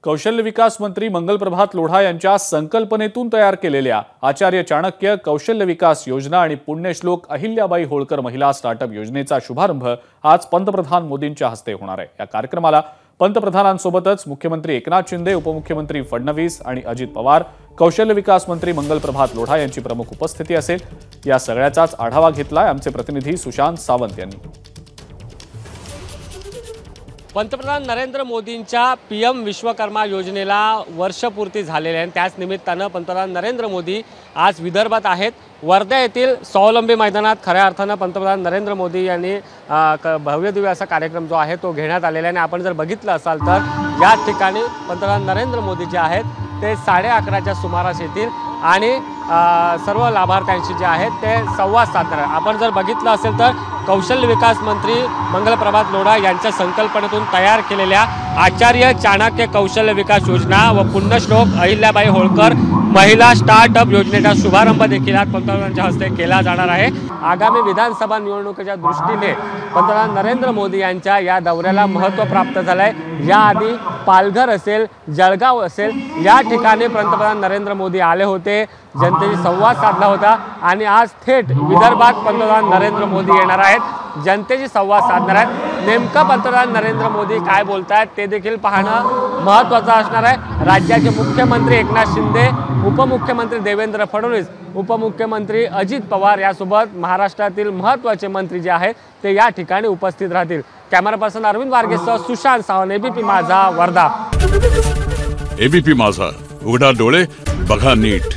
कौशल्य विकास मंत्री मंगलप्रभात लोढा यांच्या संकल्पनेतून तयार केलेल्या आचार्य चाणक्य कौशल्य विकास योजना आणि पुण्यश्लोक अहिल्याबाई होळकर महिला स्टार्टअप योजनेचा शुभारंभ आज पंतप्रधान मोदींच्या हस्ते होणार आहे। या कार्यक्रमाला पंतप्रधानांसोबतच मुख्यमंत्री एकनाथ शिंदे, उपमुख्यमंत्री फडणवीस आणि अजित पवार, कौशल्य विकास मंत्री मंगलप्रभात लोढा यांची प्रमुख उपस्थिती असेल। या सगळ्याचाच आढावा घेतलाय आमचे प्रतिनिधी सुशांत सावंत यांनी। पंतप्रधान नरेंद्र मोदींच्या पीएम विश्वकर्मा योजनेला वर्षपूर्ती झालेले आहे। त्याच निमित्तानं पंतप्रधान नरेंद्र मोदी आज विदर्भात आहेत। वर्धा येथील स्वावलंबी मैदानात खऱ्या अर्थानं पंतप्रधान नरेंद्र मोदी यांनी भव्यदिव्य असा कार्यक्रम जो आहे तो घेण्यात आलेला आहे। आणि आपण जर बघितलं असाल तर या ठिकाणी पंतप्रधान नरेंद्र मोदी जे आहेत ते 11:30च्या सुमारास येतील आणि सर्व लाभार्थ्यांशी जे आहेत ते संवाद साधणार आहेत। आपण जर बघितलं असेल तर कौशल्य विकास मंत्री मंगलप्रभात लोढा यांच्या संकल्पनेतून तयार केलेल्या आचार्य चाणक्य कौशल्य विकास योजना व पुण्यश्लोक अहिल्याबाई होळकर महिला स्टार्टअप योजनेचा शुभारंभ देखील आज पंतप्रधानांच्या हस्ते केला जाणार आहे। आगामी विधानसभा निवडणुकीच्या दृष्टीने पंतप्रधान नरेंद्र मोदी यांच्या या दौऱ्याला महत्त्व प्राप्त झालं आहे। याआधी पालघर असेल, जळगाव असेल या ठिकाणी पंतप्रधान नरेंद्र मोदी आले होते, जनतेशी संवाद साधला होता आणि आज थेट विदर्भात पंतप्रधान नरेंद्र मोदी येणार आहेत, जनतेशी संवाद साधणार आहेत। नेमकं पंतप्रधान नरेंद्र मोदी काय बोलतायत ते देखील पाहणं महत्त्वाचं असणार आहे। राज्याचे मुख्यमंत्री एकनाथ शिंदे, उपमुख्यमंत्री देवेंद्र फडणवीस, उपमुख्यमंत्री अजित पवार यासोबत महाराष्ट्रातील महत्त्वाचे मंत्री जे आहेत ते या ठिकाणी उपस्थित राहतील। कॅमेरा पर्सन अरविंद वारगेसह सुशांत सावंत, एबीपी माझा, वर्धा। एबीपी माझा, उघडा डोळे बघा नीट।